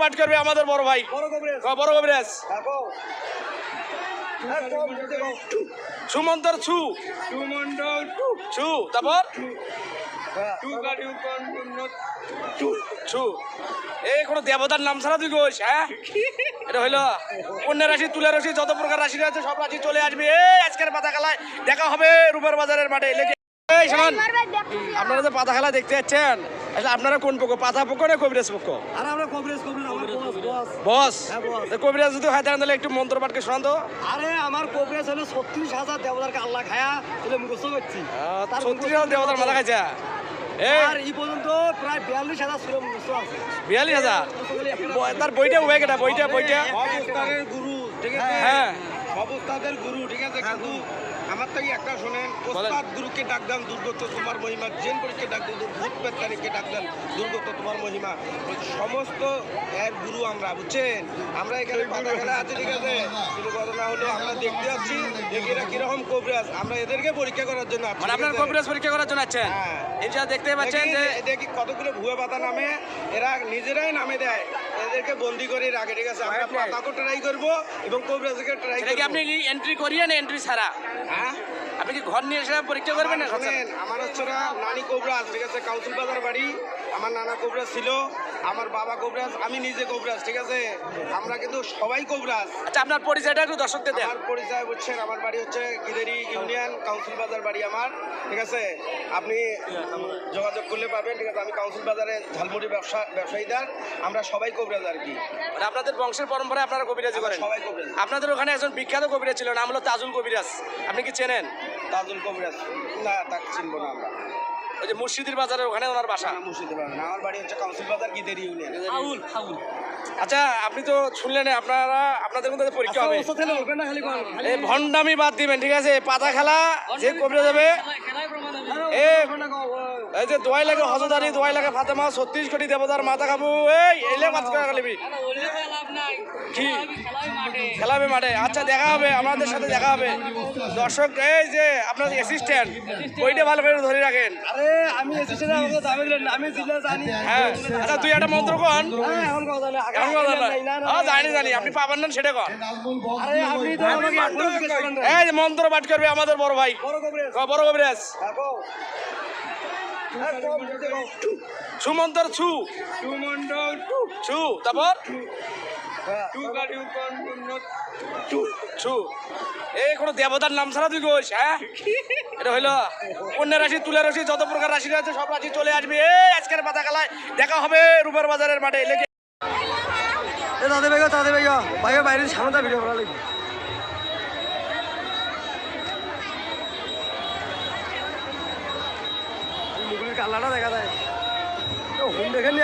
But করবে আমাদের বড় ভাই বড় কবিরাজ সুমন্তর ছু তারপর এই কোনো দেবতার নাম ছাড়া তুই গোস হ্যাঁ এটা হইলো কন্যা রাশি তুলা রাশি যত প্রকার রাশি আছে সব রাশি চলে আসবে এই আজকের পাতা খেলায় দেখা হবে রূপার বাজারের মাঠে লেগে। এই শুনুন আপনারা যে পাতা খেলা দেখতে যাচ্ছেন আসলে আপনারা কোন পক্ষ পাতা পক্ষ না কবিরাজ পক্ষ? আরে আমরা কবিরাজ বস কবিরাজ যদি হয় তাহলে একটু মন্ত্র পাঠকে শোনান তো। আরে আমার কবিরাজ হলো 36,000 দেবতারকে আল্লাহ খায়া এটা মুখস্থ করছি। 36,000 দেবতার মাথা খাইছে আর এই পর্যন্ত প্রায় 42,000 সূরা মুখস্থ আছে। 42,000 তার বইটা উঠে গেটা বইটা অবস্থানের গুরু ঠিক আছে হ্যাঁ অবস্থাদের গুরু ঠিক আছে কিন্তু আমার থেকে একটা শোনেন ওস্তাদ গুরুকে ডাক দেন দুর্গত তোমার মহিমা জেন পরীকে ডাক দেন ভূত পেত্তানিকে ডাক দেন দুর্গত তোমার মহিমা সমস্ত এর গুরু আমরা বুঝছেন আমরা এখানে পাতা খেলা আছে ঠিক আছে কিন্তু ঘটনা হলো আমরা দেখতে যাচ্ছি এরা কিরকম কবিরাজ আমরা এদেরকে পরীক্ষা করার জন্য মানে আপনার কবিরাজ পরীক্ষা করার জন্য আছেন এটা দেখতে পাচ্ছেন যে দেখি কতগুলো ভুয়া পাতা নামে এরা নিজেরাই নামে দেয় এদেরকে বন্দি করে রাখে ঠিক আছে আমরা পাতাকে ট্রাই করবো এবং কবিরাজকে ট্রাই করবো। আপনি কি এন্ট্রি করিয়ে না এন্ট্রি ছাড়া আপনি কি ঘর নিয়ে এসে পরীক্ষা করবেন না? শোনেন আমার হচ্ছে নানি কবিরাজ ঠিক আছে কাউন্সিল বাজার বাড়ি আমার নানা কবিরাজ ছিল আমার বাবা কবিরাজ আমি নিজে কবিরাজ ঠিক আছে আমরা কিন্তু সবাই কবিরাজ। আচ্ছা আপনার পরিচয়টা একটু দর্শকদের দেন। আমার পরিচয় বুঝছেন আমার বাড়ি হচ্ছে গিদেরি ইউনিয়ন কাউন্সিল বাজার বাড়ি আমার ঠিক আছে আপনি যোগাযোগ করলে পাবেন ঠিক আছে আমি কাউন্সিল বাজারে ঝালমুড়ি ব্যবসায়ীদার আমরা সবাই কবিরাজ আর কি। মানে আপনাদের বংশের পরম্পরায় আপনারা কবিরাজি করেন? সবাই কবিরাজ। আপনাদের ওখানে একজন বিখ্যাত কবিরাজ ছিল নাম হলো তাজুল কবিরাজ আপনি কি চেনেন? তাজুল কবিরাজ না তাকে চিনবো না আমরা। ওই যে মুর্শিদের বাজারে ওখানে ওনার বাসা? মুর্শিদের বাজার না আমার বাড়ি হচ্ছে কাউন্সিল বাজার গিদেরি ইউনিয়ন। আচ্ছা আপনি তো শুনলেন আপনাদের মধ্যে পরীক্ষা হবে এই ভণ্ডামি বাদ দিবেন ঠিক আছে পাতা খেলা যে কবিরাজ যাবে এই যে দোয়াই লাগে হজদারি দোয়াই লাগে ফাতেমা 36 কোটি দেবতার মাথা খাবো এই এলে মাছ খালিবি কি খেলাবে মাঠে। আচ্ছা দেখা হবে আমাদের সাথে দেখা হবে দর্শক। এই যে আপনার অ্যাসিস্ট্যান্ট ওইটা ভালো করে ধরে রাখেন। আরে আমি অ্যাসিস্ট্যান্ট আমাকে দাবি দিলেন আমি জিলা জানি। হ্যাঁ আচ্ছা তুই একটা মন্ত্র কোন এখন কথা না এখন কথা না জানি আপনি পাবেন না সেটা কোন। আরে আপনি তো আমাকে এই যে মন্ত্র পাঠ করবে আমাদের বড় ভাই বড় কবিরাজ সুমন্তর ছু তারপর এই কোনো দেবতার নাম ছাড়া তুই গোস হ্যাঁ এটা হইলো কন্যা রাশি তুলা রাশি যত প্রকার রাশি আছে সব রাশি চলে আসবে এই আজকের পাতা খেলায় দেখা হবে রূপার বাজারের মাঠে লেগে। তাদের ভাইয়া বাইরের সামনে ভিডিও করা লাগবে মুগুলির কাল্লাটা দেখা যায় হুম দেখেন